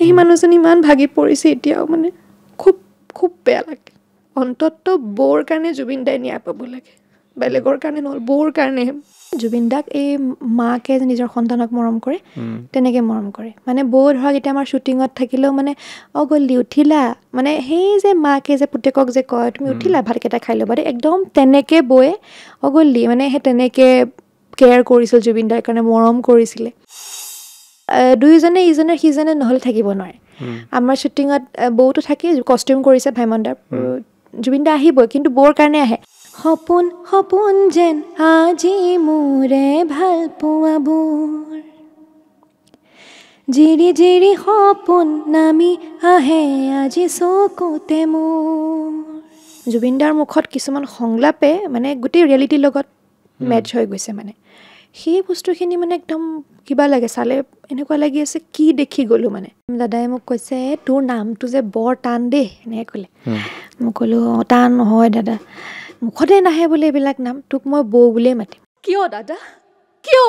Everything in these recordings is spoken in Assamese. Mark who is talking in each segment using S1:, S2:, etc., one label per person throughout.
S1: এই মানুহজন ইমান ভাগি পৰিছে এতিয়াও মানে খুব খুব বেয়া লাগে অন্তত বৌৰ কাৰণে জুবিন দাই ন্যায় পাব লাগে বেলেগৰ কাৰণে নহ'ল বৌৰ কাৰণে জুবিন দাক এই মাকে নিজৰ সন্তানক মৰম কৰে তেনেকৈ মৰম কৰে মানে বৌ ধৰক এতিয়া আমাৰ শ্বুটিঙত থাকিলেও মানে গ'লি উঠিলা মানে সেই যে মাকে যে পুতেকক যে কয় তুমি উঠিলা ভাতকেইটা খাই ল'বা দেই একদম তেনেকৈ বৌয়ে গ'লি মানে সেই তেনেকৈ কেয়াৰ কৰিছিল জুবিন দাৰ কাৰণে মৰম কৰিছিলে দুয়োজনে ইজনে সিজনে নহ'লে থাকিব নোৱাৰে আমাৰ শ্বুটিঙত বৌটো থাকি কষ্টিউম কৰিছে ভাইমনদাৰ জুবিন দা আহিবই কিন্তু বৌৰ কাৰণে আহে সপোন সপোন যেন আজি মোৰে ভাল পোৱা বোৰ জিৰি জিৰি সপোন নামি আহে আজি চকুতে মোৰ জুবিন দাৰ মুখত কিছুমান সংলাপে মানে গোটেই ৰিয়েলিটিৰ লগত মেটচ হৈ গৈছে মানে সেই বস্তুখিনি মানে একদম কিবা লাগে চালে এনেকুৱা লাগি আছে কি দেখি গ'লোঁ মানে দাদাই মোক কৈছে তোৰ নামটো যে বৰ টান দেই এনেকৈ ক'লে মই ক'লোঁ টান নহয় দাদা মুখতে নাহে বোলে এইবিলাক নাম তোক মই বৌ বুলিয়ে মাতিম কিয় দাদা কিয়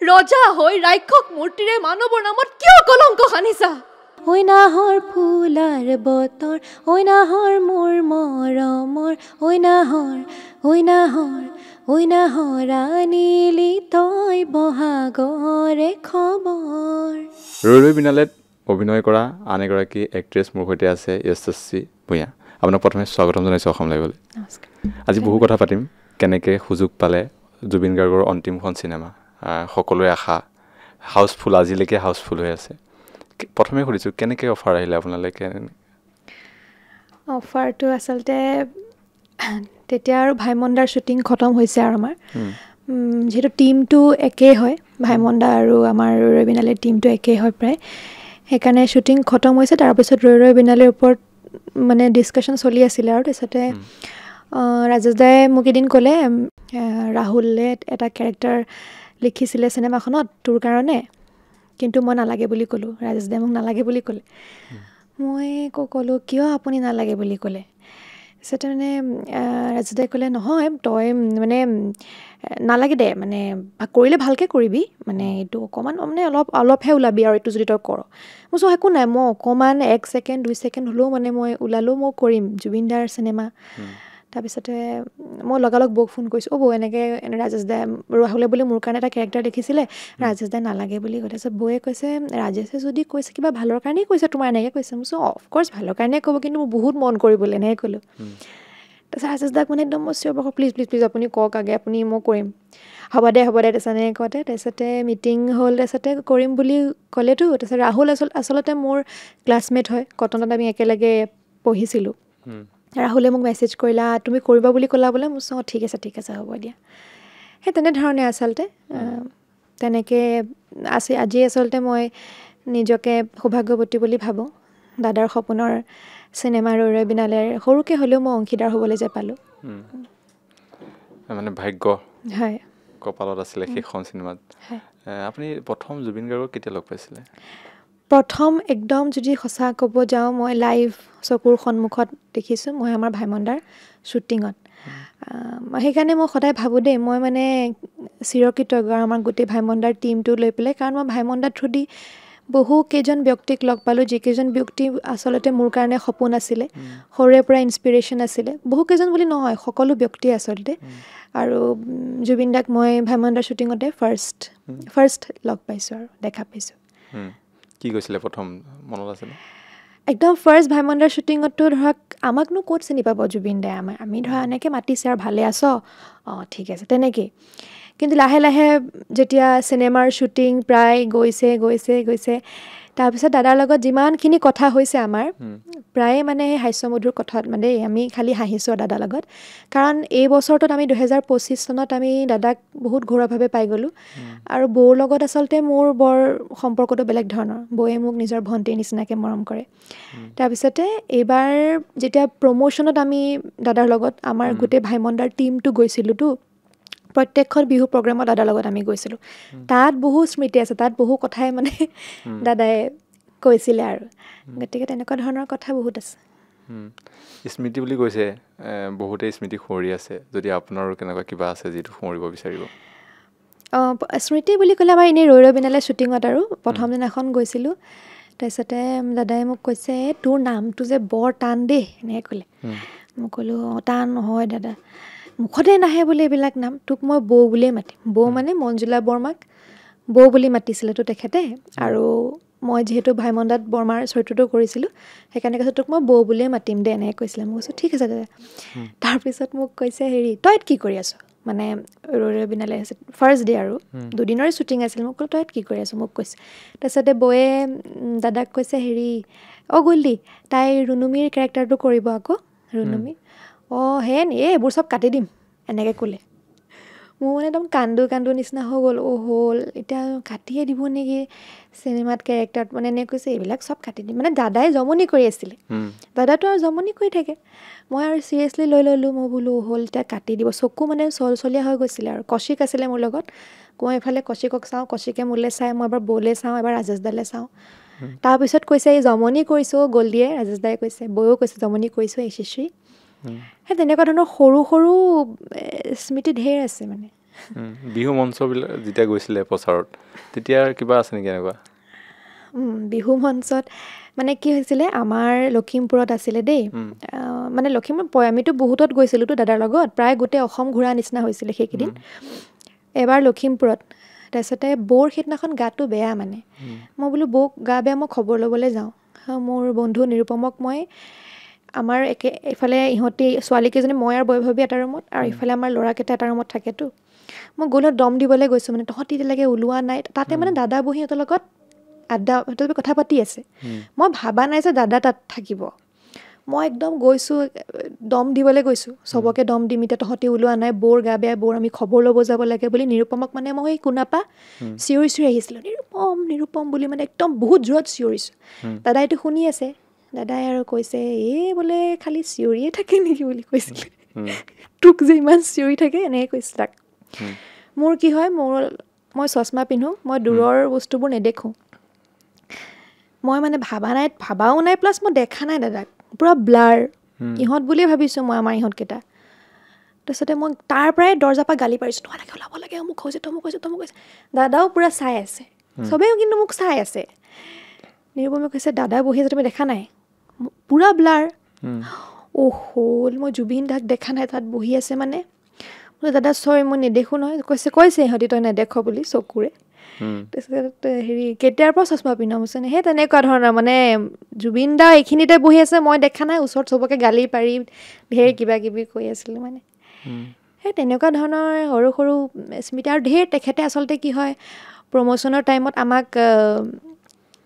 S1: ৰজা হৈ ৰাক্ষস মূৰ্তিৰে মানৱৰ নামত কিয় কলংক সানিছা ঐ নাহৰ ফুলাৰ বতৰ ঐ নাহৰ মোৰ মৰমৰ ঐ নাহৰ আনিলি তই বহাগৰে খবৰ
S2: ৰৈ ৰৈ বিনালেত অভিনয় কৰা আন এগৰাকী এক্ট্ৰেছ মোৰ সৈতে আছে য়শস্বী ভূঞা আপোনাক প্ৰথমে স্বাগতম জনাইছোঁ অসম লাইভলৈ আজি বহু কথা পাতিম কেনেকৈ সুযোগ পালে জুবিন গাৰ্গৰ অন্তিমখন চিনেমা সকলোৰে আশা হাউচফুল আজিলৈকে হাউচফুল হৈ আছে প্ৰথমে সুধিছোঁ কেনেকৈ অফাৰ আহিলে আপোনালৈ
S1: অফাৰটো আচলতে তেতিয়া আৰু ভাইমনদাৰ শ্বুটিং খতম হৈছে আৰু আমাৰ যিহেতু টীমটো একেই হয় ভাইমন্দা আৰু আমাৰ ৰৈ ৰৈ বিনালেৰ টীমটো একেই হয় প্ৰায় সেইকাৰণে শ্বুটিং খতম হৈছে তাৰপিছত ৰৈ ৰৈ বিনালেৰ ওপৰত মানে ডিছকাশ্যন চলি আছিলে আৰু তাৰপিছতে ৰাজেশ দাই মোক এদিন ক'লে ৰাহুলে এটা কেৰেক্টাৰ লিখিছিলে চিনেমাখনত তোৰ কাৰণে কিন্তু মই নালাগে বুলি ক'লোঁ ৰাজেশ দাই মোক নালাগে বুলি ক'লে মই ক'লোঁ কিয় আপুনি নালাগে বুলি ক'লে তাৰপিছতে মানে ৰাজেশ দাই ক'লে নহয় তই মানে নালাগে দে মানে কৰিলে ভালকৈ কৰিবি মানে এইটো অকণমান মানে অলপহে ওলাবি আৰু এইটো যদি তই কৰ মই চোৱা একো নাই মই অকণমান 1 ছেকেণ্ড 2 ছেকেণ্ড হ'লেও মানে মই ওলালেও মই কৰিম জুবিন দাৰ চিনেমা তাৰপিছতে মই লগালগ বৌক ফোন কৰিছোঁ বৌ এনেকৈ ৰাজেশ দাই ৰাহুলে বুলি মোৰ কাৰণে এটা কেৰেক্টাৰ লিখিছিলে ৰাজেশ দাই নালাগে বুলি কৈ তাৰপিছত বৌয়ে কৈছে ৰাজেশে যদি কৈছে কিবা ভালৰ কাৰণেই কৈছে তোমাৰ এনেকৈ কৈছে মই চোৱা অফক'ৰ্ছ ভালৰ কাৰণেই ক'ব কিন্তু মোৰ বহুত মন কৰিবলৈ এনেকৈ ক'লোঁ তাৰপিছত ৰাজেশ দাক মানে একদম মই চিঞৰ বাখৰ প্লিজ আপুনি কওক আগে আপুনি মই কৰিম হ'ব দে তাৰপিছত এনেকৈ কওঁতে তাৰপিছতে মিটিং হ'ল তাৰপিছতে কৰিম বুলি ক'লেতো তাৰপিছত ৰাহুল আচলতে মোৰ ক্লাছমেট হয় কটনত আমি একেলগে পঢ়িছিলোঁ ৰাহুলে মোক মেছেজ কৰিলা তুমি কৰিবা বুলি ক'লা বোলে মোৰ চোৱা ঠিক আছে হ'ব দিয়া সেই তেনেধৰণে আচলতে তেনেকৈ আছে আজি আচলতে মই নিজকে সৌভাগ্যৱতী বুলি ভাবোঁ দাদাৰ সপোনৰ চিনেমা ৰৈ ৰৈ বিনালেৰ সৰুকৈ হ'লেও মই অংশীদাৰ হ'বলৈ যে পালোঁ
S2: মানে ভাগ্য
S1: হয়
S2: কপালত আছিলে সেইখন চিনেমাত আপুনি প্ৰথম জুবিন গাৰ্গক কেতিয়া লগ পাইছিলে
S1: প্ৰথম একদম যদি সঁচা ক'ব যাওঁ মই লাইভ চকুৰ সন্মুখত দেখিছোঁ মই আমাৰ ভাইমন্দাৰ শ্বুটিঙত সেইকাৰণে মই সদায় ভাবোঁ দেই মই মানে চিৰকৃতজ্ঞ আমাৰ গোটেই ভাইমন্দাৰ টীমটো লৈ পেলাই কাৰণ মই ভাইমন্দাৰ থ্ৰুদি বহুকেইজন ব্যক্তিক লগ পালোঁ যিকেইজন ব্যক্তি আচলতে মোৰ কাৰণে সপোন আছিলে সৰুৰে পৰা ইনস্পিৰেশ্যন আছিলে বহুকেইজন বুলি নহয় সকলো ব্যক্তি আচলতে আৰু জুবিন দাক মই ভাইমন্দাৰ শ্বুটিঙতে ফাৰ্ষ্ট লগ পাইছোঁ আৰু দেখা পাইছোঁ
S2: কি কৈছিলে প্ৰথম মনত আছেনে
S1: একদম ফাৰ্ষ্ট ভাইমন্দাৰ শ্বুটিঙততো ধৰক আমাকনো ক'ত চিনি পাব জুবিন দাই আমি ধৰা এনেকৈ মাতিছে আৰু ভালে আছ ঠিক আছে তেনেকেই কিন্তু লাহে লাহে যেতিয়া চিনেমাৰ শ্বুটিং প্ৰায় গৈছে তাৰপিছত দাদাৰ লগত যিমানখিনি কথা হৈছে আমাৰ প্ৰায়ে মানে হাস্যমধুৰ কথাত মানে আমি খালি হাঁহিছোঁ আৰু দাদাৰ লগত কাৰণ এই বছৰটোত আমি 2025 চনত আমি দাদাক বহুত ঘৰুৱাভাৱে পাই গ'লোঁ আৰু বৌৰ লগত আচলতে মোৰ বৰ সম্পৰ্কটো বেলেগ ধৰণৰ বৌয়ে মোক নিজৰ ভণ্টিৰ নিচিনাকৈ মৰম কৰে তাৰপিছতে এইবাৰ যেতিয়া প্ৰমোশ্যনত আমি দাদাৰ লগত আমাৰ গোটেই ভাইমন্দাৰ টীমটো গৈছিলোঁতো প্ৰত্যেকখন বিহু প্ৰগ্ৰেমত দাদাৰ লগত আমি গৈছিলোঁ তাত বহু স্মৃতি আছে তাত বহু কথাই মানে দাদাই কৈছিলে আৰু গতিকে তেনেকুৱা ধৰণৰ কথা বহুত আছে
S2: স্মৃতি বুলি কৈছে বহুতেই স্মৃতি সোঁৱৰি আছে যদি আপোনাৰো কেনেকুৱা কিবা আছে যিটো সোঁৱৰিব বিচাৰিব
S1: স্মৃতি বুলি ক'লে আমাৰ এনেই ৰৈ ৰৈ বিনালে শ্বুটিঙত আৰু প্ৰথম দিনাখন গৈছিলোঁ তাৰপিছতে দাদাই মোক কৈছে তোৰ নামটো যে বৰ টান দেই এনেকৈ ক'লে মই ক'লোঁ টান নহয় দাদা মুখতে নাহে বোলে এইবিলাক নাম তোক মই বৌ বুলিয়ে মাতিম বৌ মানে মঞ্জুলা বৰ্মাক বৌ বুলি মাতিছিলেতো তেখেতে আৰু মই যিহেতু ভাইমন দাত বৰ্মাৰ চৰিত্ৰটো কৰিছিলোঁ সেইকাৰণে কৈছে তোক মই বৌ বুলিয়ে মাতিম দে এনেকৈ কৈছিলে মই কৈছোঁ ঠিক আছে দাদা তাৰপিছত মোক কৈছে হেৰি তই কি কৰি আছ মানে ৰবিনালে ফাৰ্ষ্ট ডে আৰু দুদিনৰে শ্বুটিং আছিল মোক ক'লোঁ তই কি কৰি আছ মোক কৈছে তাৰপিছতে বৌয়ে দাদাক কৈছে হেৰি গ'লি তাই ৰুনুমিৰ কেৰেক্টাৰটো কৰিব আকৌ ৰুনুমি হে এইবোৰ চব কাটি দিম এনেকৈ ক'লে মোৰ মানে একদম কান্দো নিচিনা হৈ গ'ল হ'ল এতিয়া কাটিয়ে দিব নেকি চিনেমাত কেৰেক্টাৰত মানে এনেকৈ কৈছে এইবিলাক চব কাটি দিম মানে দাদাই জমনি কৰি আছিলে দাদাটো আৰু জমনি কৰি থাকে মই আৰু চিৰিয়াছলি লৈ ল'লোঁ মই বোলো হ'ল এতিয়া কাটি দিব চকু মানে চলচলীয়া হৈ গৈছিলে আৰু কৌশিক আছিলে মোৰ লগত মই এইফালে কৌশিকক চাওঁ কৌশিকে মোলৈ চাই মই এবাৰ বৌলৈ চাওঁ এবাৰ ৰাজেশ দালৈ চাওঁ তাৰপিছত কৈছে এই জমনি কৰিছোঁ গ'ল্ডিয়ে ৰাজেশ দাই কৈছে বৌয়েও কৈছে জমনি কৰিছোঁ যশস্বী সেই তেনেকুৱা ধৰণৰ সৰু সৰু স্মৃতি ঢেৰ আছে মানে
S2: বিহু মঞ্চবিলাক যেতিয়া গৈছিলে প্ৰচাৰত তেতিয়া কিবা আছে নেকি এনেকুৱা
S1: বিহু মঞ্চত মানে কি হৈছিলে আমাৰ লখিমপুৰত আছিলে দেই মানে লখিমপুৰ আমিতো বহুতত গৈছিলোঁতো দাদাৰ লগত প্ৰায় গোটেই অসম ঘূৰা নিচিনা হৈছিলে সেইকেইদিন এবাৰ লখিমপুৰত তাৰপিছতে বৌৰ সেইদিনাখন গাটো বেয়া মানে মই বোলো বৌক গা বেয়া মই খবৰ ল'বলৈ যাওঁ মোৰ বন্ধু নিৰুপমক মই আমাৰ এইফালে ইহঁতি ছোৱালীকেইজনী মই আৰু বৈভৱী এটা ৰুমত আৰু ইফালে আমাৰ ল'ৰাকেইটা এটা ৰুমত থাকেতো মই গ'লত দম দিবলৈ গৈছোঁ মানে তহঁতি এতিয়ালৈকে ওলোৱা নাই তাতে মানে দাদা বহি সিহঁতৰ লগত আড্ডা কথা পাতি আছে মই ভাবা নাই যে দাদা তাত থাকিব মই একদম গৈছোঁ দম দিবলৈ গৈছোঁ চবকে দম দিম এতিয়া তহঁতি ওলোৱা নাই বৌৰ গা বেয়া বৌৰ আমি খবৰ ল'ব যাব লাগে বুলি নিৰুপমক মানে মই সেই কোনাপা চিঞৰি আহিছিলোঁ নিৰুপম বুলি মানে একদম বহুত জোৰত চিঞৰিছোঁ দাদাইটো শুনি আছে দাদাই আৰু কৈছে বোলে খালি চিঞৰিয়ে থাকে নেকি বুলি কৈছিলে তোক যে ইমান চিঞৰি থাকে এনেকৈ কৈছে তাক মোৰ কি হয় মই চশমা পিন্ধোঁ মই দূৰৰ বস্তুবোৰ নেদেখোঁ মই মানে ভাবাও নাই প্লাছ মই দেখা নাই দাদাক পুৰা ব্লাৰ ইহঁত বুলিয়ে ভাবিছোঁ মই আমাৰ ইহঁতকেইটা তাৰপিছতে মই তাৰ পৰাই দৰ্জাৰ পৰা গালি পাৰিছোঁ তোমালোকে ওলাব লাগে মোক কৈছে তমুক কৈছে দাদাও পূৰা চাই আছে চবেও কিন্তু মোক চাই আছে নিৰুপমে কৈছে দাদা বহি আছে তুমি দেখা নাই পূৰা ব্লাৰ হ'ল মই জুবিন দাক দেখা নাই তাত বহি আছে মানে দাদা চৰি মই নেদেখোঁ নহয় কৈছে ইহঁতি তই নেদেখ বুলি চকুৰে তাৰপিছত হেৰি কেতিয়াৰ পৰা চশমা পিন্ধাম হৈছেনে সেই তেনেকুৱা ধৰণৰ মানে জুবিন দা এইখিনিতে বহি আছে মই দেখা নাই ওচৰত চবকে গালি পাৰি ঢেৰ কিবা কিবি কৈ আছিলোঁ মানে সেই তেনেকুৱা ধৰণৰ সৰু সৰু স্মৃতি আৰু ঢেৰ তেখেতে আচলতে কি হয় প্ৰমোশ্যনৰ টাইমত আমাক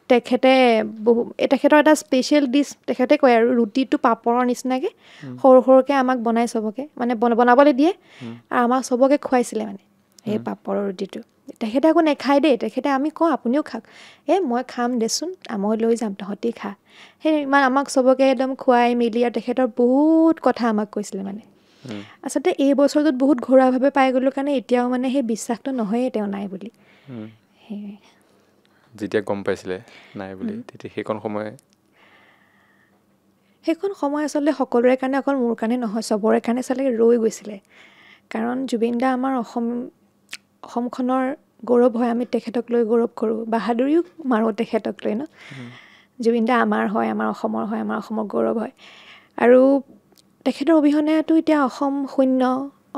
S1: তেখেতৰ এটা স্পেচিয়েল ডিছ তেখেতে কয় আৰু ৰুটিটো পাপৰৰ নিচিনাকৈ সৰু সৰুকৈ আমাক বনাই চবকে মানে বনাবলৈ দিয়ে আৰু আমাক চবকে খুৱাইছিলে মানে সেই পাপৰৰ ৰুটিটো তেখেতে আকৌ নেখায় দেই তেখেতে আমি কওঁ আপুনিও খাওক মই খাম দেচোন মই লৈ যাম তহঁতি খা সেই ইমান আমাক চবকে একদম খুৱাই মেলি আৰু তেখেতৰ বহুত কথা আমাক কৈছিলে মানে আচলতে এই বছৰটোত বহুত ঘৰুৱাভাৱে পাই গ'লোঁ কাৰণে এতিয়াও মানে সেই বিশ্বাসটো নহয়েই তেওঁ নাই বুলি সেয়াই
S2: যেতিয়া গম পাইছিলে নাই বুলি তেতিয়া সেইখন
S1: সময় আচলতে সকলোৰে কাৰণে অকল মোৰ কাৰণে নহয় চবৰে কাৰণে আচলতে ৰৈ গৈছিলে কাৰণ জুবিন দা আমাৰ অসমখনৰ গৌৰৱ হয় আমি তেখেতক লৈ গৌৰৱ কৰোঁ বাহাদুৰিও মাৰোঁ তেখেতক লৈ জুবিন দা আমাৰ হয় আমাৰ অসমৰ হয় আমাৰ অসমৰ গৌৰৱ হয় আৰু তেখেতৰ অবিহনেতো এতিয়া অসম শূন্য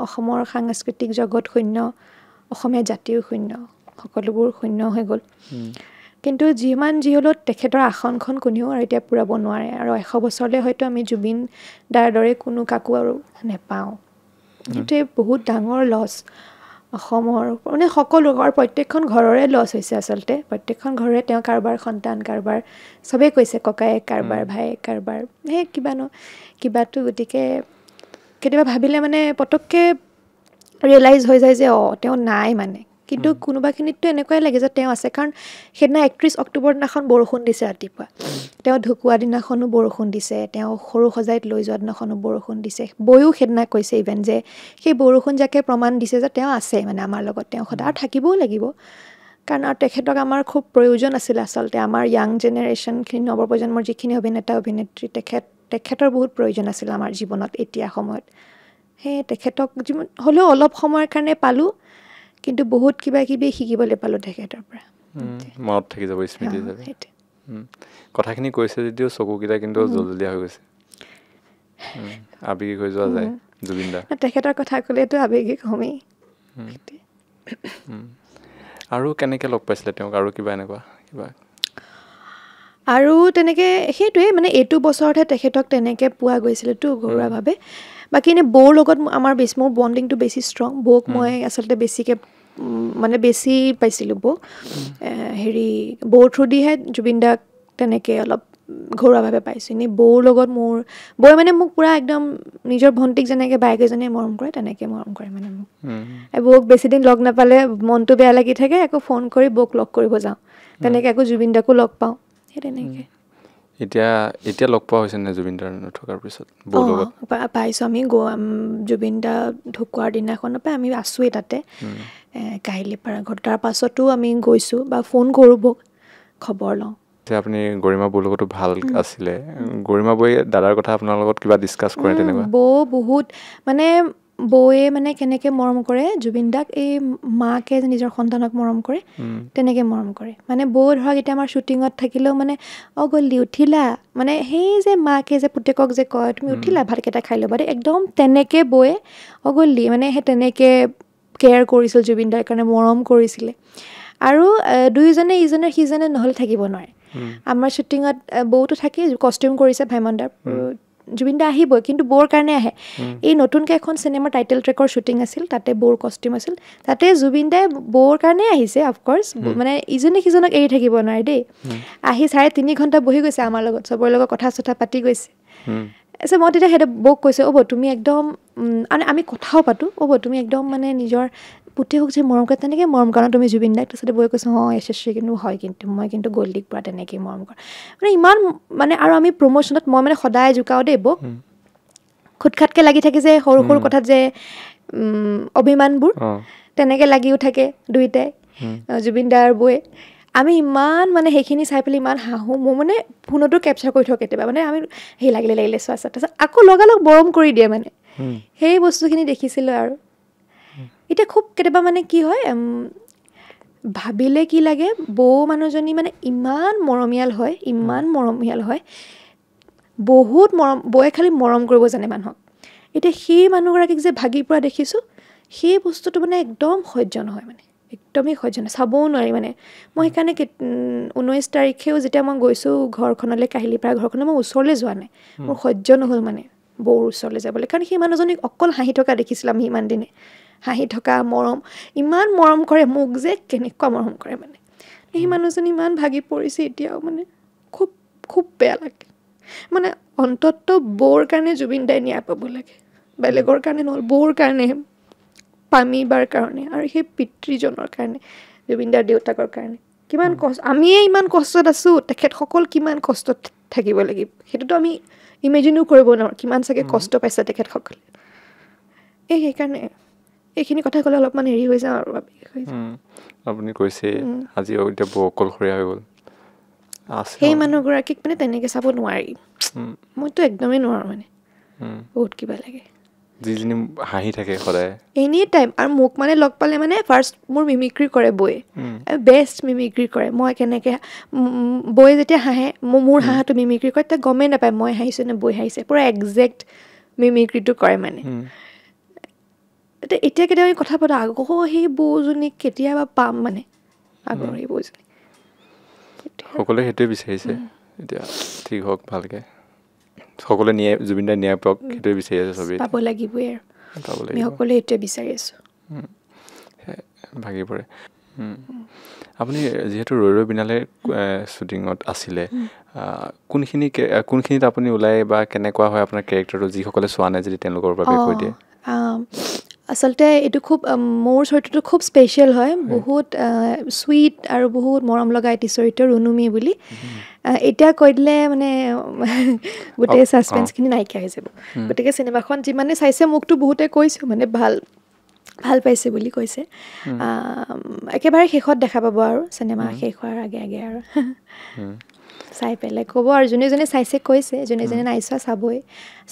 S1: অসমৰ সাংস্কৃতিক জগত শূন্য অসমীয়া জাতিও শূন্য সকলোবোৰ শূন্য হৈ গ'ল কিন্তু যিমান যি হ'লেও তেখেতৰ আসনখন কোনেও আৰু এতিয়া পূৰাব নোৱাৰে আৰু 100 বছৰলৈ হয়তো আমি জুবিন দাৰ দৰে কোনো কাকো আৰু নেপাওঁ সেইটোৱে বহুত ডাঙৰ লছ অসমৰ মানে সকলো প্ৰত্যেকখন ঘৰৰে লছ হৈছে আচলতে প্ৰত্যেকখন ঘৰৰে তেওঁ কাৰোবাৰ সন্তান কাৰোবাৰ চবেই কৈছে ককায়েক কাৰোবাৰ ভায়েক কাৰোবাৰ সেই কিবাটো গতিকে কেতিয়াবা ভাবিলে মানে পটককৈ ৰিয়েলাইজ হৈ যায় যে তেওঁ নাই মানে কিন্তু কোনোবাখিনিততো এনেকুৱাই লাগে যে তেওঁ আছে কাৰণ সেইদিনা 31 অক্টোবৰ দিনাখন বৰষুণ দিছে ৰাতিপুৱা তেওঁ ঢুকুৱা দিনাখনো বৰষুণ দিছে তেওঁ সৰু সজাইত লৈ যোৱা দিনাখনো বৰষুণ দিছে বৈও সেইদিনা কৈছে ইভেন যে সেই বৰষুণ যাকে প্ৰমাণ দিছে যে তেওঁ আছে মানে আমাৰ লগত তেওঁ সদায় আৰু থাকিবও লাগিব কাৰণ আৰু তেখেতক আমাৰ খুব প্ৰয়োজন আছিল আচলতে আমাৰ য়াং জেনেৰেশ্যনখিনি নৱপ্ৰজন্মৰ যিখিনি অভিনেতা অভিনেত্ৰী তেখেতৰ বহুত প্ৰয়োজন আছিল আমাৰ জীৱনত এতিয়া সময়ত সেই তেখেতক যিমান হ'লেও অলপ সময়ৰ কাৰণে পালোঁ কিন্তু বহুত কিবা কিবি শিকিবলৈ পালোঁ তেখেতৰ পৰা
S2: মনত থাকি যাব স্মৃতি হিচাপে কথাখিনি কৈছে যদিও চকুকেইটা কিন্তু জলজলীয়া হৈ গৈছে, আৱেগিক হৈ যোৱা যায় জুবিন দা।
S1: তেখেতৰ কথা ক'লেতো আৱেগিক হ'মেই।
S2: আৰু কেনেকৈ লগ পাইছিলে তেওঁক, আৰু কিবা এনেকুৱা কিবা?
S1: আৰু তেনেকৈ সেইটোৱে মানে এইটো বছৰতহে তেখেতক তেনেকৈ পোৱা গৈছিলেতো ঘৰুৱাভাৱে। বাকী এনেই বৌৰ লগত আমাৰ মোৰ বণ্ডিংটো বেছি ষ্ট্ৰং। বৌক মই আচলতে বেছিকৈ মানে বেছি পাইছিলোঁ বৌক। হেৰি বৌৰ থ্ৰুদিহে জুবিন দাক তেনেকৈ অলপ ঘৰুৱাভাৱে পাইছোঁ। এনেই বৌৰ লগত বৌয়ে মানে মোক পূৰা একদম নিজৰ ভণ্টিক যেনেকৈ বায়েক এজনীয়ে মৰম কৰে তেনেকৈ মৰম কৰে মানে মোক। বৌক বেছিদিন লগ নাপালে মনটো বেয়া লাগি থাকে, আকৌ ফোন কৰি বৌক লগ কৰিব যাওঁ। তেনেকৈ আকৌ জুবিন দাকো লগ পাওঁ, সেই তেনেকৈ।
S2: এতিয়া লগ পোৱা হৈছে নে জুবিন দাৰ নথকাৰ পিছত বৌৰ লগত?
S1: পাইছোঁ আমি জুবিন দা ঢুকোৱাৰ দিনাখনৰ পৰা আমি আছোঁৱেই তাতে কাহিলীপাৰা ঘৰত। তাৰ পাছতো আমি গৈছোঁ বা ফোন কৰোঁ বৌক, খবৰ লওঁ।
S2: আপুনি গৰিমা বৌৰ লগতো ভাল আছিলে, গৰিমা বৌয়ে দাদাৰ কথা আপোনাৰ লগত কিবা ডিছকাছ কৰে তেনেকুৱা?
S1: বৌ বহুত মানে বৌয়ে মানে কেনেকৈ মৰম কৰে জুবিন দাক, এই মাকে নিজৰ সন্তানক মৰম কৰে তেনেকৈ মৰম কৰে। মানে বৌ ধৰক এতিয়া আমাৰ শ্বুটিঙত থাকিলেও মানে গ'লি উঠিলা, মানে সেই যে মাকে যে পুতেকক যে কয় তুমি উঠিলা ভাতকেইটা খাই ল'বা দেই, একদম তেনেকৈ বৌয়ে গ'লি মানে সেই তেনেকৈ কেয়াৰ কৰিছিল জুবিন দাৰ কাৰণে, মৰম কৰিছিলে। আৰু দুয়োজনে ইজনে সিজনে নহ'লে থাকিব নোৱাৰে। আমাৰ শ্বুটিঙত বৌটো থাকেই, কষ্টিউম কৰিছে ভাইমন দাৰ, জুবিন দা আহিবই, কিন্তু বৌৰ কাৰণে আহে। এই নতুনকৈ এখন চিনেমাৰ টাইটেল ট্ৰেকৰ শ্বুটিং আছিল, তাতে বৌৰ কষ্টিউম আছিল, তাতে জুবিন দাই বৌৰ কাৰণে আহিছে অফক'ৰ্ছ, মানে ইজনে সিজনক এৰি থাকিব নোৱাৰে দেই। আহি 3.5 ঘণ্টা বহি গৈছে আমাৰ লগত, চবৰে লগত কথা চথা পাতি গৈছে। তাৰপিছত মই তেতিয়া সেইটো বৌক কৈছোঁ, তুমি একদম মানে আমি কথাও পাতোঁ, তুমি একদম মানে নিজৰ পুতেকক যে মৰম কৰে তেনেকৈ মৰম কৰা তুমি জুবিন দাক। তাৰপিছতে বৌয়ে কৈছোঁ এছএছচি কিন্তু হয়, কিন্তু মই কিন্তু গল্ডিক পৰা তেনেকৈ মৰম কৰোঁ মানে ইমান মানে। আৰু আমি প্ৰমোশ্যনত মই মানে সদায় জোকাওঁ দেই বৌক, খুটখাটকৈ লাগি থাকে যে সৰু সৰু কথাত যে অভিমানবোৰ, তেনেকৈ লাগিও থাকে দুইটাই জুবিন দা আৰু বৌয়ে। আমি ইমান মানে সেইখিনি চাই পেলাই ইমান হাঁহোঁ, মই মানে ফোনতো কেপচাৰ কৰি থওঁ কেতিয়াবা, মানে আমি সেই লাগিলে চোৱা তাৰপিছত আকৌ লগালগ মৰম কৰি দিয়ে মানে। সেই বস্তুখিনি দেখিছিলোঁ। আৰু এতিয়া খুব কেতিয়াবা মানে কি হয়, ভাবিলে কি লাগে, বৌ মানুহজনী মানে ইমান মৰমীয়াল হয়, বহুত মৰম। বৌয়ে খালি মৰম কৰিব জানে মানুহক। এতিয়া সেই মানুহগৰাকীক যে ভাগি পৰা দেখিছোঁ, সেই বস্তুটো মানে একদম সহ্য নহয়, মানে একদমেই সহ্য নহয়, চাবও নোৱাৰি মানে। মই সেইকাৰণে 19 তাৰিখেও যেতিয়া মই গৈছোঁ ঘৰখনলৈ, কাহিলীপাৰা ঘৰখনলৈ, মই ওচৰলৈ যোৱা নাই, মোৰ সহ্য নহ'ল মানে বৌৰ ওচৰলৈ যাবলৈ। কাৰণ সেই মানুহজনীক অকল হাঁহি থকা দেখিছিলোঁ আমি ইমান দিনে, হাঁহি থকা মৰম, ইমান মৰম কৰে মোক যে, কেনেকুৱা মৰম কৰে মানে। সেই মানুহজনী ইমান ভাগি পৰিছে এতিয়াও, মানে খুব খুব বেয়া লাগে মানে। অন্ততঃ বৌৰ কাৰণে জুবিন দাই ন্যায় পাব লাগে, বেলেগৰ কাৰণে নহ'ল, বৌৰ কাৰণে, পামীবাৰ কাৰণে, আৰু সেই পিতৃজনৰ কাৰণে, জুবিন দাৰ দেউতাকৰ কাৰণে। কিমান কষ্ট, আমিয়ে ইমান কষ্টত আছোঁ, তেখেতসকল কিমান কষ্টত থাকিব লাগিব, সেইটোতো আমি ইমেজিনো কৰিব নোৱাৰোঁ, কিমান চাগে কষ্ট পাইছে তেখেতসকলে। সেইকাৰণে এইখিনি কথা ক'লে অলপমান হেৰি হৈ যাওঁ আৰু।
S2: আপুনি কৈছে আজি এতিয়া বৌ অকলশৰীয়া হৈ গ'ল,
S1: সেই মানুহগৰাকীক মানে তেনেকৈ চাব নোৱাৰি, মইতো একদমেই নোৱাৰোঁ মানে, বহুত কিবা লাগে।
S2: যিজনী হাঁহি থাকে সদায়
S1: এনি টাইম, আৰু মোক মানে লগ পালে মানে ফাৰ্ষ্ট মোৰ মিমিক্ৰি কৰে বৌয়ে, বেষ্ট মিমিক্ৰি কৰে। মই কেনেকৈ বৌয়ে যেতিয়া হাঁহে, মোৰ হাঁহাটো মিমিক্ৰি কৰে, তেতিয়া গমেই নাপায় মই হাঁহিছোঁ নে বৌয়ে হাঁহিছে, পূৰা একজেক্ট মিমিক্ৰিটো কৰে মানে। এতিয়া কেতিয়াবা আমি কথা পাতোঁ, আগৰ সেই বৌজনীক কেতিয়াবা পাম মানে, আগৰ সেই বৌজনী।
S2: সকলোৱে সেইটোৱে বিচাৰিছে এতিয়া, ঠিক হওক ভালকৈ, সকলোৱে জুবিন দাই ন্যায় পাওক, সেইটোৱে বিচাৰি আছে চবেই,
S1: পাব লাগিবই আৰু
S2: পাব লাগিব,
S1: আমি সকলোৱে সেইটোৱে বিচাৰি আছোঁ।
S2: ভাগি পৰে। আপুনি যিহেতু ৰৈ ৰৈ বিনালে শ্বুটিঙত আছিলে, কোনখিনিত আপুনি ওলাই বা কেনেকুৱা হয় আপোনাৰ কেৰেক্টাৰটো, যিসকলে চোৱা নাই যদি তেওঁলোকৰ বাবে কৈ দিয়ে?
S1: আচলতে এইটো খুব, মোৰ চৰিত্ৰটো খুব স্পেচিয়েল হয়, বহুত চুইট আৰু বহুত মৰম লগা এটি চৰিত্ৰ, ৰুনুমি বুলি। এতিয়া কৈ দিলে মানে গোটেই ছাছপেন্সখিনি নাইকিয়া হৈ যাব। গতিকে চিনেমাখন যিমানে চাইছে, মোকতো বহুতে কৈছোঁ মানে ভাল পাইছে বুলি কৈছে। একেবাৰে শেষত দেখা পাব আৰু চিনেমা শেষ হোৱাৰ আগে আগে আৰু চাই পেলাই ক'ব, আৰু যোনে যোনে চাইছে কৈছে, যোনে যোনে নাই চোৱা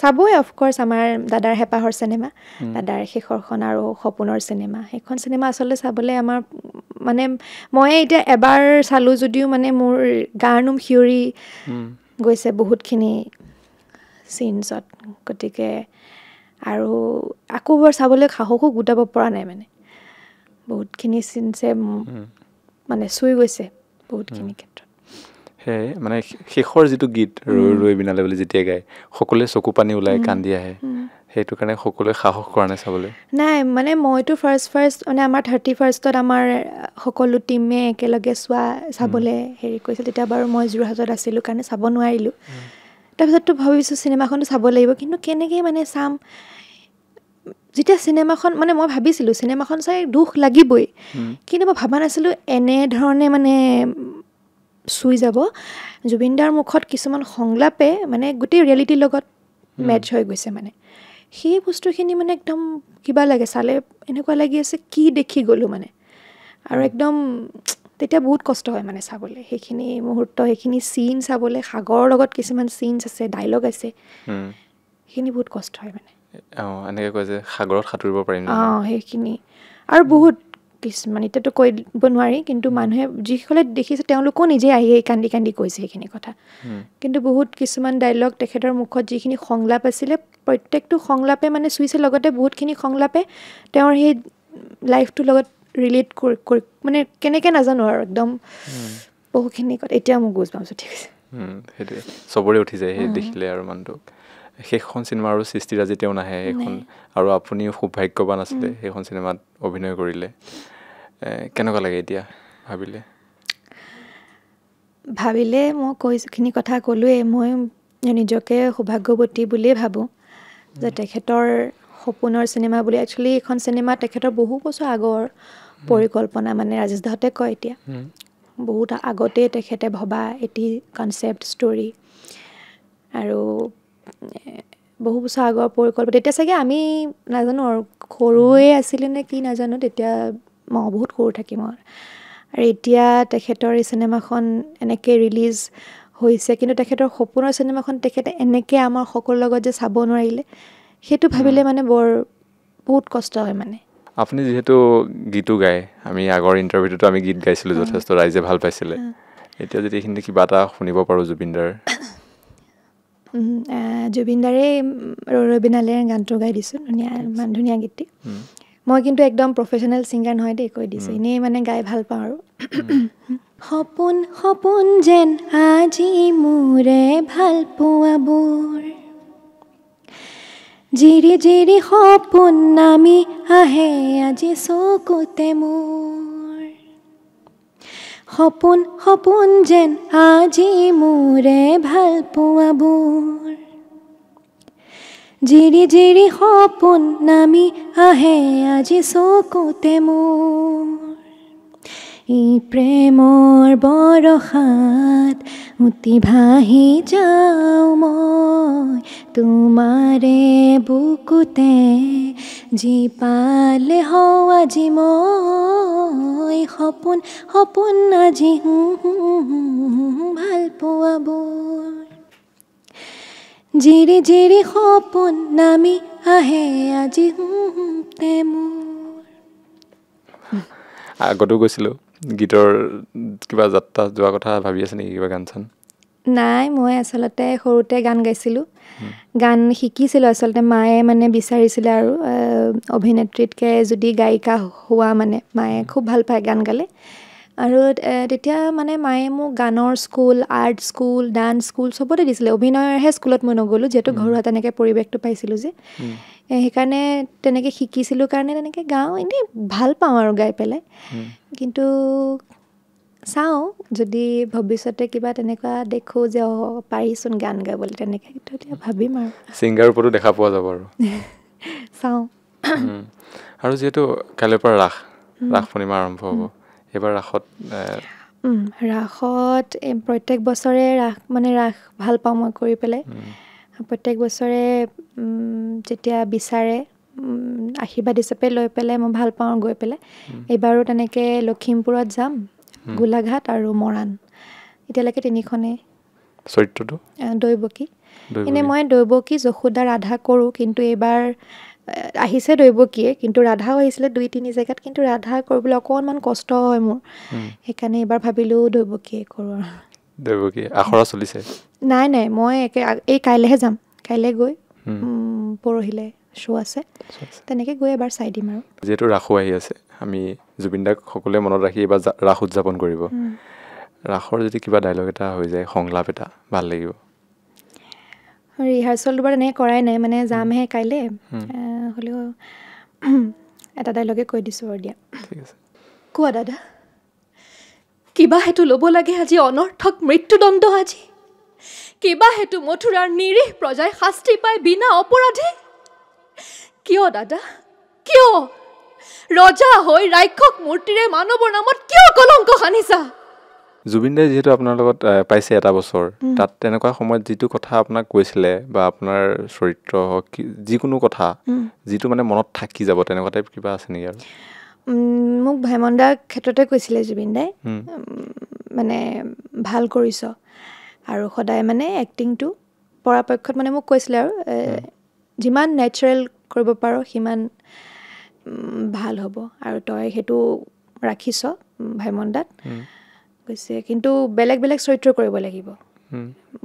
S1: চাবই অফক'ৰ্ছ। আমাৰ দাদাৰ হেঁপাহৰ চিনেমা, দাদাৰ শেষৰখন আৰু সপোনৰ চিনেমা, সেইখন চিনেমা আচলতে চাবলৈ আমাৰ মানে মই এতিয়া এবাৰ চালোঁ যদিও মানে মোৰ গাৰ নোম শিয়ৰি গৈছে বহুতখিনি চিনছত গতিকে আৰু আকৌ এবাৰ চাবলৈ সাহসো গোটাব পৰা নাই মানে বহুতখিনি চিনছে মানে চুই গৈছে বহুতখিনি ক্ষেত্ৰত
S2: সেয়াই মানে শেষৰ যিটো গীত ৰৈ ৰৈ বিনালে বুলি যেতিয়া গায় সকলোৱে চকু পানী ওলাই কান্দি আহে সেইটো কাৰণে সকলোৱে সাহস কৰা নাই চাবলৈ
S1: নাই মানে মইতো ফাৰ্ষ্ট মানে আমাৰ 31st আমাৰ সকলো টিমে একেলগে চাবলৈ হেৰি কৰিছিল তেতিয়া বাৰু মই যোৰহাটত আছিলোঁ কাৰণে চাব নোৱাৰিলোঁ তাৰপিছততো ভাবিছোঁ চিনেমাখনো চাব লাগিব কিন্তু কেনেকৈ মানে চাম যেতিয়া চিনেমাখন মানে মই ভাবিছিলোঁ চিনেমাখন চাই দুখ লাগিবই কিন্তু মই ভবা নাছিলোঁ এনেধৰণে মানে চুই যাব জুবিনদাৰ মুখত কিছুমান সংলাপে মানে গোটেই ৰিয়েলিটিৰ লগত মেটচ হৈ গৈছে মানে সেই বস্তুখিনি মানে একদম কিবা লাগে চালে এনেকুৱা লাগি আছে কি দেখি গ'লোঁ মানে আৰু একদম তেতিয়া বহুত কষ্ট হয় মানে চাবলৈ সেইখিনি মুহূৰ্ত সেইখিনি চিন চাবলৈ সাগৰৰ লগত কিছুমান চিনছ আছে ডাইলগ আছে সেইখিনি বহুত কষ্ট হয় মানে
S2: এনেকৈ কয় যে সাগৰত সাঁতুৰিব পাৰিম
S1: সেইখিনি আৰু বহুত কিছুমান এতিয়াতো কৈ দিব নোৱাৰি কিন্তু মানুহে যিসকলে দেখিছে তেওঁলোকেও নিজে আহি কান্দি কান্দি কৈছে সেইখিনি কথা কিন্তু বহুত কিছুমান ডাইলগ তেখেতৰ মুখত যিখিনি সংলাপ আছিলে প্ৰত্যেকটো সংলাপে মানে চুইছে লগতে বহুতখিনি সংলাপে তেওঁৰ সেই লাইফটোৰ লগত ৰিলেট কৰি মানে কেনেকৈ নাজানো আৰু একদম বহুখিনি কথা এতিয়া মোক বুজ পামছোঁ ঠিক আছে
S2: সেইটোৱে চবৰে উঠি যায় সেই দেখিলে আৰু মানুহটোক সেইখন চিনেমা আৰু সৃষ্টিৰাজি তেওঁ নাহে সেইখন আৰু আপুনিও সৌভাগ্যৱান আছিলে সেইখন চিনেমাত অভিনয় কৰিলে কেনেকুৱা লাগে এতিয়া
S1: ভাবিলে মই কৈছোখিনি কথা ক'লোৱে মই নিজকে সৌভাগ্যৱতী বুলিয়ে ভাবোঁ যে তেখেতৰ সপোনৰ চিনেমা বুলি একচুৱেলি এইখন চিনেমা তেখেতৰ বহু বছৰ আগৰ পৰিকল্পনা মানে ৰাজেশ দাহঁতে কয় এতিয়া বহুত আগতেই তেখেতে ভবা এটি কনচেপ্ট ষ্টৰি আৰু বহু বছৰ আগৰ পৰিকল্পনা তেতিয়া চাগে আমি নাজানো আৰু সৰুৱে আছিলোঁ নে কি নাজানো তেতিয়া মই বহুত সৰু থাকিম আৰু এতিয়া তেখেতৰ এই চিনেমাখন এনেকৈ ৰিলিজ হৈছে কিন্তু তেখেতৰ সপোনৰ চিনেমাখন তেখেতে এনেকৈ আমাৰ সকলোৰ লগত যে চাব নোৱাৰিলে সেইটো ভাবিলে মানে বহুত কষ্ট হয় মানে
S2: আপুনি যিহেতু গীতো গায় আমি আগৰ ইণ্টাৰভিউটোতো আমি গীত গাইছিলোঁ যথেষ্ট ৰাইজে ভাল পাইছিলে এতিয়া যদি এইখিনি কিবা এটা শুনিব পাৰোঁ জুবিনদাৰ
S1: জুবিনদাৰে ৰৈ বিনালে গানটো গাই দিছোঁ ইমান ধুনীয়া গীতটি মই কিন্তু একদম প্ৰফেশ্যনেল ছিংগাৰ নহয় দেই কৈ দিছোঁ এনেই মানে গাই ভাল পাওঁ আৰু সপোন সপোন যেন আজি মোৰে ভাল পোৱাবোৰ জিৰি জিৰি সপোন নামি আহে আজি চকুতে মোৰ সপোন সপোন যেন আজি মোৰে ভাল পোৱাবোৰ জিৰি জিৰি সপোন নামি আহে আজি চকুতে মোৰ ই প্ৰেমৰ বৰষাত উটি ভাহি যাওঁ মই তোমাৰে বুকুতে যি পালে হওঁ আজি মই সপোন সপোন আজি ভাল পোৱাবোৰ জিৰি জিৰি সপোন নামি আহে আজি মোৰ
S2: আগতো গৈছিলোঁ গীতৰ কিবা যাত্ৰা যোৱা কথা ভাবি আছে নেকি কিবা গান চান
S1: নাই মই আচলতে সৰুতে গান গাইছিলোঁ গান শিকিছিলোঁ আচলতে মায়ে মানে বিচাৰিছিলে আৰু অভিনেত্ৰীতকৈ যদি গায়িকা হোৱা মানে মায়ে খুব ভাল পায় গান গালে আৰু তেতিয়া মানে মায়ে মোক গানৰ school art school dance school চবতে দিছিলে অভিনয়ৰহে স্কুলত মই নগ'লোঁ যিহেতু ঘৰুৱা তেনেকৈ পৰিৱেশটো পাইছিলোঁ যে সেইকাৰণে তেনেকৈ শিকিছিলোঁ কাৰণে তেনেকৈ গাওঁ এনেই ভাল পাওঁ আৰু গাই পেলাই কিন্তু চাওঁ যদি ভৱিষ্যতে কিবা তেনেকুৱা দেখোঁ যে পাৰিচোন গান গাবলৈ তেনেকৈ তেতিয়া ভাবিম আৰু
S2: ছিংগাৰ ওপৰতো দেখা পোৱা যাব আৰু
S1: চাওঁ
S2: আৰু যিহেতু কাইলৈৰ পৰা ৰাস পূৰ্ণিমা আৰম্ভ হ'ব এইবাৰ ৰাসত
S1: প্ৰত্যেক বছৰে ৰাস ভাল পাওঁ মই কৰি পেলাই প্ৰত্যেক বছৰে যেতিয়া বিচাৰে আশীৰ্বাদ হিচাপে লৈ পেলাই মই ভাল পাওঁ গৈ পেলাই এইবাৰো তেনেকৈ লখিমপুৰত যাম গোলাঘাট আৰু মৰাণ এতিয়ালৈকে 3খনেই
S2: চৰিত্ৰটো
S1: দৈৱকী এনেই মই দৈৱকী যশোদা ৰাধা কৰোঁ কিন্তু এইবাৰ আহিছে দৈৱকীয়ে, কিন্তু ৰাধাও আহিছিলে 2-3 জেগাত, কিন্তু ৰাধা কৰিবলৈ অকণমান কষ্ট হয় মোৰ, সেইকাৰণে এইবাৰ ভাবিলোঁ দৈৱকীয়ে কৰোঁ আৰু।
S2: দৈৱকী আখৰা চলিছে?
S1: নাই নাই, মই এই কাইলৈহে যাম, কাইলৈ গৈ পৰহিলৈ শ্ব' আছে, তেনেকৈ গৈ এবাৰ চাই দিম আৰু।
S2: যিহেতু ৰাসো আহি আছে, আমি জুবিন দাক সকলোৱে মনত ৰাখি এইবাৰ ৰাস উদযাপন কৰিব। ৰাসৰ যদি কিবা ডাইলগ এটা হৈ যায়, সংলাপ এটা, ভাল লাগিব।
S1: ৰিহাৰ্চেল দুবাৰ এনেকৈ কৰাই নাই, মানে যামহে কাইলৈ, হ'লেও এটা ডাইলগে কৈ দিছোঁ আৰু দিয়া।
S2: ঠিক আছে।
S1: কোৱা দাদা, কিবা হেতু ল'ব লাগে আজি অনৰ্থক মৃত্যুদণ্ড আজি? কিবা হেতু মথুৰাৰ নিৰীহ প্ৰজাই শাস্তি পায় বিনা অপৰাধে? কিয় দাদা, কিয় ৰজা হৈ ৰাক্ষস মূৰ্তিৰে মানৱৰ নামত কিয় কলংক সানিছা?
S2: জুবিন দাই যিহেতু আপোনাৰ লগত পাইছে এটা বছৰ, তাত তেনেকুৱা সময়ত যিটো কথা আপোনাক কৈছিলে বা আপোনাৰ চৰিত্ৰ হওক যিকোনো কথা যিটো মানে মনত থাকি যাব, তেনেকুৱা টাইপ কিবা আছে নেকি? আৰু
S1: মোক ভাইমন দাৰ ক্ষেত্ৰতে কৈছিলে জুবিন দাই, মানে ভাল কৰিছ আৰু সদায় মানে এক্টিংটো পৰাপক্ষত মানে মোক কৈছিলে আৰু যিমান নেচাৰেল কৰিব পাৰ সিমান ভাল হ'ব, আৰু তই সেইটো ৰাখিছ ভাইমন দাত কৈছে। কিন্তু বেলেগ বেলেগ চৰিত্ৰ কৰিব লাগিব,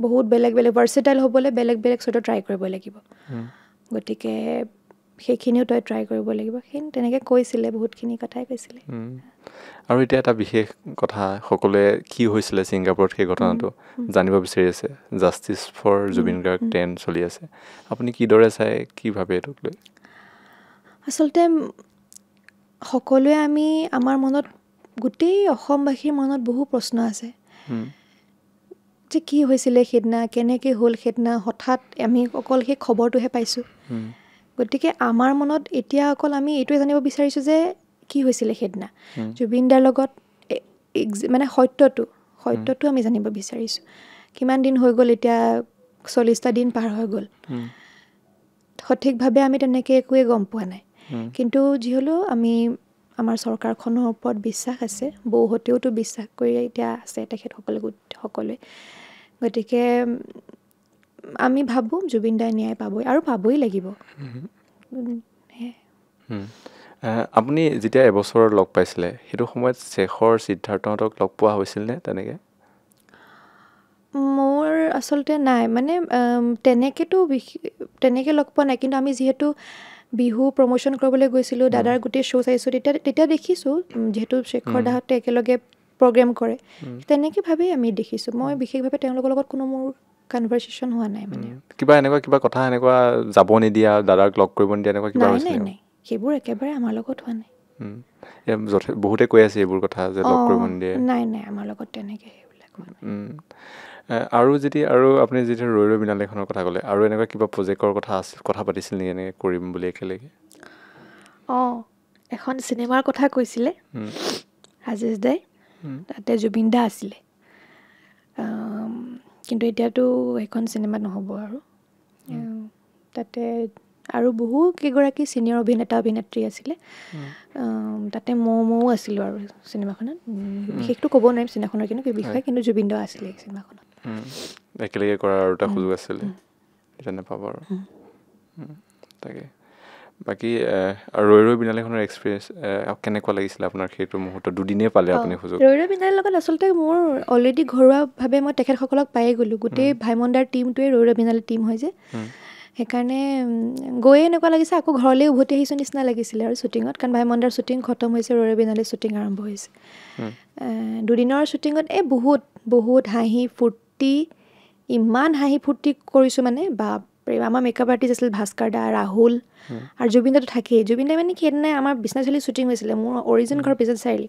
S1: বহুত বেলেগ বেলেগ ভাৰ্চেটাইল হ'বলৈ বেলেগ বেলেগ চৰিত্ৰ ট্ৰাই কৰিব লাগিব, গতিকে সেইখিনিও তই ট্ৰাই কৰিব লাগিব, সেইখিনি তেনেকৈ কৈছিলে, বহুতখিনি কথাই কৈছিলে।
S2: আৰু এতিয়া এটা বিশেষ কথা, সকলোৱে কি হৈছিলে ছিংগাপুৰত সেই ঘটনাটো জানিব বিচাৰি আছে। Justice for Zubeen Garg trend চলি আছে, আপুনি কিদৰে চাই, কি ভাবে এইটোক লৈ?
S1: আচলতে সকলোৱে আমাৰ মনত, গোটেই অসমবাসীৰ মনত বহু প্ৰশ্ন আছে যে কি হৈছিলে সেইদিনা, কেনেকৈ হ'ল সেইদিনা, হঠাৎ আমি অকল সেই খবৰটোহে পাইছোঁ। গতিকে আমাৰ মনত এতিয়া অকল আমি এইটোৱে জানিব বিচাৰিছোঁ যে কি হৈছিলে সেইদিনা জুবিন দাৰ লগত, মানে সত্যটো আমি জানিব বিচাৰিছোঁ। কিমান দিন হৈ গ'ল এতিয়া, 40টা দিন পাৰ হৈ গ'ল, সঠিকভাৱে আমি তেনেকৈ একোৱে গম পোৱা নাই। কিন্তু যি হ'লেও আমাৰ চৰকাৰখনৰ ওপৰত বিশ্বাস আছে, বৌহঁতেওতো বিশ্বাস কৰি এতিয়া আছে সকলোৱে, গতিকে আমি ভাবোঁ জুবিন দাই ন্যায় পাবই আৰু পাবই লাগিব।
S2: আপুনি যেতিয়া এবছৰ লগ পাইছিলে, সেইটো সময়ত শেখৰ সিদ্ধাৰ্থহঁতক লগ পোৱা হৈছিল নে তেনেকৈ?
S1: মোৰ আচলতে নাই, মানে তেনেকৈ লগ পোৱা নাই, কিন্তু আমি যিহেতু বিহু প্ৰমোশ্যন কৰিবলৈ গৈছিলোঁ, দাদাৰ গোটেই শ্ব' চাইছোঁ, তেতিয়া দেখিছোঁ, যিহেতু শেখৰ দাহঁতে একেলগে প্ৰগ্ৰেম কৰে, তেনেকৈ ভাবেই আমি দেখিছোঁ। মই বিশেষভাৱে তেওঁলোকৰ লগত কোনো মোৰ কনভাৰ্চেশ্যন হোৱা নাই। মানে
S2: কিবা কথা এনেকুৱা যাব নিদিয়া, দাদাক লগ কৰিব নিদিয়া, এনেকুৱা কিবা হৈছিল?
S1: নাই, সেইবোৰ একেবাৰে আমাৰ লগত হোৱা নাই।
S2: বহুতে কৈ আছে এইবোৰ কথা যে লগ কৰিব নিদিয়ে।
S1: নাই, আমাৰ লগত তেনেকৈ সেইবিলাক হোৱা নাই।
S2: আৰু আপুনি যেতিয়া ৰৈ ৰৈ বিনালেখনৰ কথা ক'লে, আৰু এনেকুৱা কিবা প্ৰজেক্টৰ কথা পাতিছিল নেকি, এনেকৈ কৰিম বুলি একেলগে?
S1: এখন চিনেমাৰ কথা কৈছিলে ৰাজেশ দাই, তাতে জুবিন দা আছিলে, কিন্তু এতিয়াতো সেইখন চিনেমা নহ'ব আৰু তাতে আৰু বহু কেইগৰাকী ছিনিয়ৰ অভিনেত্ৰী আছিলে, তাতে ময়ো আছিলোঁ আৰু চিনেমাখনত। বিশেষটো ক'ব নোৱাৰিম চিনেমাখনৰ বিষয়ে, কিন্তু জুবিন দা আছিলে এই চিনেমাখনত।
S2: একেলগে কৰাৰ আৰু এটা সুযোগ আছিলে, এতিয়া নাপাব আৰু। তাকে বাকী ৰৈ ৰৈ বিনালেখনৰ এক্সপিৰিয়েঞ্চ কেনেকুৱা লাগিছিলে আপোনাৰ সেইটো মুহূৰ্তত? 2 দিনেই পালে আপুনি সুযোগ।
S1: ৰৈ ৰৈ বিনালেৰ লগত আচলতে মোৰ অলৰেডি ঘৰুৱাভাৱে মই তেখেতসকলক পায়ে গ'লোঁ, গোটেই ভাইমন দাৰ টীমটোৱে ৰৈ ৰৈ বিনালে টীম হয় যে, সেইকাৰণে গৈয়ে এনেকুৱা লাগিছে আকৌ ঘৰলৈ উভতি আহিছোঁ নিচিনা লাগিছিলে আৰু শ্বুটিঙত, কাৰণ ভাইমন দাৰ শ্বুটিং খতম হৈছে, ৰৈ ৰৈ বিনালে শ্বুটিং আৰম্ভ হৈছে। 2 দিনৰ শ্বুটিঙত বহুত হাঁহি ফূৰ্তি, ইমান হাঁহি ফূৰ্তি কৰিছোঁ মানে, বাপৰে। আমাৰ মেকআপ আৰ্টিষ্ট আছিল ভাস্কৰ দা, ৰাহুল, আৰু জুবিন দাটো থাকেই। জুবিন দাই মানে সেইদিনাই আমাৰ বিশ্বনাথ চাৰিআলিত শ্বুটিং হৈছিলে, মোৰ অৰিজিন ঘৰ বিশ্বনাথ চাৰিআলি।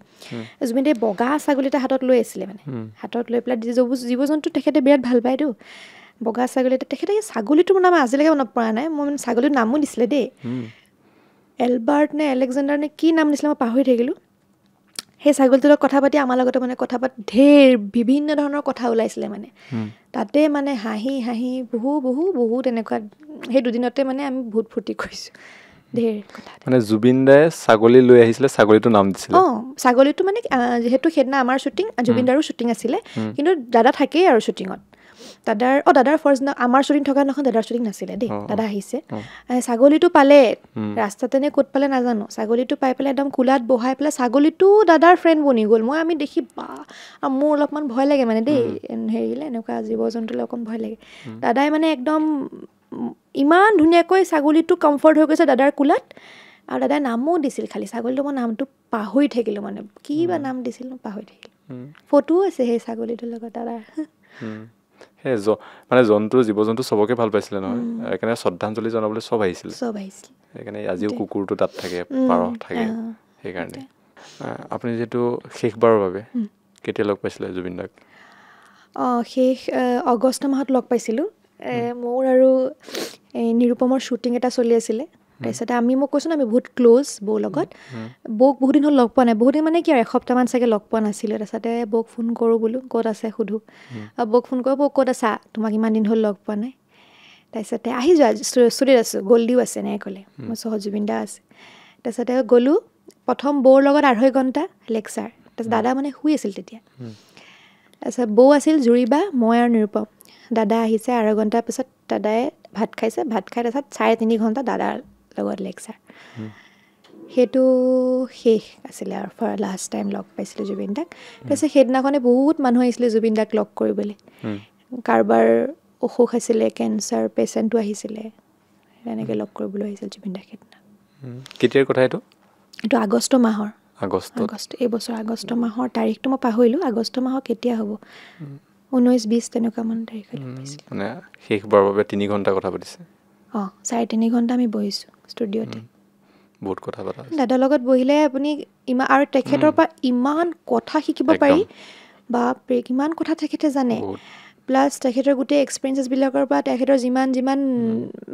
S1: জুবিন দাই বগা ছাগলী এটা হাতত লৈ আছিলে, মানে হাতত লৈ পেলাই জীৱ জন্তু তেখেতে বিৰাট ভাল পায়তো, বগা ছাগলী এটা। তেখেতে ছাগলীটোৰ নাম আজিলৈকে মনত পৰা নাই, মই মানে ছাগলীটোৰ নামো দিছিলে দেই, এলবাৰ্ট নে এলেকজেণ্ডাৰ নে কি নাম দিছিলে মই পাহৰি থাকিলোঁ। সেই ছাগলীটোৰ লগত কথা পাতি আমাৰ লগতে মানে কথা পাতি ঢেৰ বিভিন্ন ধৰণৰ কথা ওলাইছিলে, মানে তাতে মানে হাঁহি বহুত এনেকুৱা সেই 2 দিনতে মানে আমি বহুত ফূৰ্তি কৰিছোঁ, ঢেৰ কথা।
S2: মানে জুবিন দাই ছাগলী লৈ আহিছিলে, ছাগলীটোৰ নাম দিছিলে?
S1: ছাগলীটো মানে যিহেতু সেইদিনা আমাৰ শ্বুটিং, জুবিন দাৰো শ্বুটিং আছিলে, কিন্তু দাদা থাকেই আৰু শ্বুটিঙত, দাদাৰ ফাৰ্ষ্ট আমাৰ শ্বুটিং থকা দিনাখন দাদাৰ শ্বুটিং নাছিলে দেই দাদা আহিছে ছাগলীটো পালে ৰাস্তাতে নে ক'ত পালে নাজানো ছাগলীটো পাই পেলাই একদম কোলাত বহাই পেলাই ছাগলীটো দাদাৰ ফ্ৰেণ্ড বনি গ'ল আমি দেখি মোৰ অলপমান ভয় লাগে মানে দেই হেৰিলে এনেকুৱা জীৱ জন্তুলৈ অকণ ভয় লাগে দাদাই মানে একদম ইমান ধুনীয়াকৈ ছাগলীটো কমফৰ্ট হৈ গৈছে দাদাৰ কোলাত আৰু দাদাই নামো দিছিল খালি ছাগলীটো মই নামটো পাহৰি থাকিলোঁ মানে কি বা নাম দিছিল পাহৰি থাকিলোঁ ফটোও আছে সেই ছাগলীটোৰ লগত দাদাৰ
S2: সেই মানে জীৱ জন্তু চবকে ভাল পাইছিলে নহয় সেইকাৰণে শ্ৰদ্ধাঞ্জলি জনাবলৈ চব আহিছিল সেইকাৰণে আজিও কুকুৰটো তাত থাকে পাৰ থাকে সেইকাৰণে আপুনি যিহেতু শেষবাৰৰ বাবে কেতিয়া লগ পাইছিলে জুবিন দাক
S1: শেষ আগষ্ট মাহত লগ পাইছিলোঁ মোৰ আৰু নিৰুপমৰ শ্বুটিং এটা চলি আছিলে তাৰপিছতে মোক কৈছোঁ আমি বহুত ক্ল'জ বৌৰ লগত বৌক বহুত দিন হ'ল লগ পোৱা নাই বহুত দিন মানে কি আৰু এসপ্তাহমান চাগে লগ পোৱা নাছিলে তাৰপিছতে বৌক ফোন কৰোঁ বোলো ক'ত আছে সুধোঁ বৌক ফোন কৰোঁ বৌক ক'ত আছা তোমাক ইমান দিন হ'ল লগ পোৱা নাই তাৰপিছতে আহি যোৱা ষ্টুডিঅ'ত আছোঁ গল্ডিও আছে এনেকৈ ক'লে মই জুবিন দা আছে তাৰপিছতে গ'লোঁ প্ৰথম বৌৰ লগত 2.5 ঘণ্টা লেকচাৰ তাৰপিছত দাদা মানে শুই আছিল তেতিয়া তাৰপিছত বৌ আছিল জুৰিবা মই আৰু নিৰুপম দাদা আহিছে 2.5 ঘণ্টাৰ পিছত দাদাই ভাত খাইছে ভাত খাই তাৰপিছত 3.5 ঘণ্টা দাদাৰ লগত লেকচাৰ সেইটো শেষ আছিলে আৰু লাষ্ট টাইম লগ পাইছিলোঁ জুবিন দাক তাৰপিছত সেইদিনাখনে বহুত মানুহ আহিছিলে জুবিন দাক লগ কৰিবলৈ কাৰোবাৰ অসুখ আছিলে কেঞ্চাৰ পেচেণ্টো আহিছিলে এনেকৈ লগ কৰিবলৈ আহিছিল জুবিন দাক সেইদিনা
S2: কেতিয়াৰ কথা এইটো
S1: আগষ্ট মাহৰ আগষ্ট এইবছৰ আগষ্ট মাহৰ তাৰিখটো মই পাহৰিলোঁ আগষ্ট মাহৰ কেতিয়া হ'ব 19-20 তেনেকুৱামান তাৰিখত
S2: মানে শেষবাৰৰ বাবে 3 ঘণ্টা কথা পাতিছে
S1: 3.5 ঘণ্টা আমি বহিছোঁ ষ্টুডিঅ'তে
S2: বহুত কথা পতা
S1: দাদাৰ লগত বহিলে আপুনি ইমান আৰু তেখেতৰ পৰা ইমান কথা শিকিব পাৰি বাপৰে কিমান কথা তেখেতে জানে প্লাছ তেখেতৰ গোটেই এক্সপিৰিয়েঞ্চেছবিলাকৰ পৰা তেখেতৰ যিমান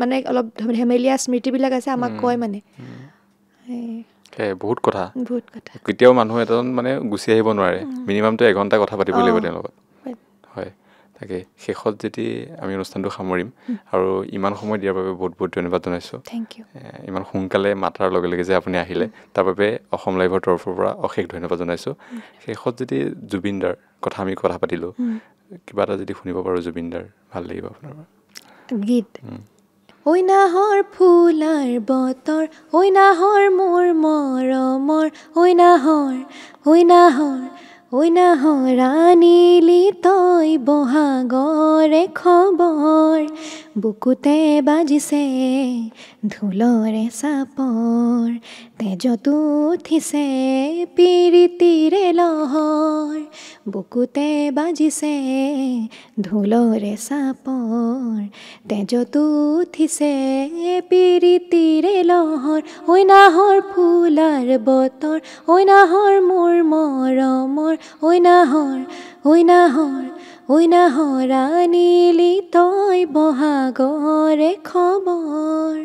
S1: মানে অলপ ধেমেলীয়া স্মৃতিবিলাক আছে আমাক কয় মানে
S2: বহুত কথা কেতিয়াও মানুহ এজন মানে গুচি আহিব নোৱাৰে মিনিমামটো 1 ঘণ্টা কথা পাতিব লাগিব তেওঁৰ লগত হয় তাকে শেষত যদি আমি অনুষ্ঠানটো সামৰিম আৰু ইমান সময় দিয়াৰ বাবে বহুত বহুত ধন্যবাদ জনাইছোঁ ইমান সোনকালে মাতাৰ লগে লগে যে আপুনি আহিলে তাৰ বাবে অসম লাইভৰ তৰফৰ পৰা অশেষ ধন্যবাদ জনাইছোঁ শেষত যদি জুবিন দাৰ কথা আমি কথা পাতিলোঁ কিবা এটা যদি শুনিব পাৰোঁ জুবিন দাৰ ভাল লাগিব আপোনাৰ
S1: গীত ঐ নাহৰ ফুলাৰ বতৰ ঐ নাহৰ মোৰ মৰমৰ ঐ নাহৰ আনিলি তই বহাগৰে খবৰ বুকুতে বাজিছে ঢোলৰে চাপৰ তেজতো উঠিছে পিৰিতিৰে লহৰ বুকুতে বাজিছে ঢোলৰে চাপৰ তেজতো উঠিছে পিৰিতিৰে লহৰ ঐ নাহৰ ফুলাৰ বতৰ ঐ নাহৰ মোৰ মৰমৰ ঐ নাহৰ আনিলি তই বহাগৰে খবৰ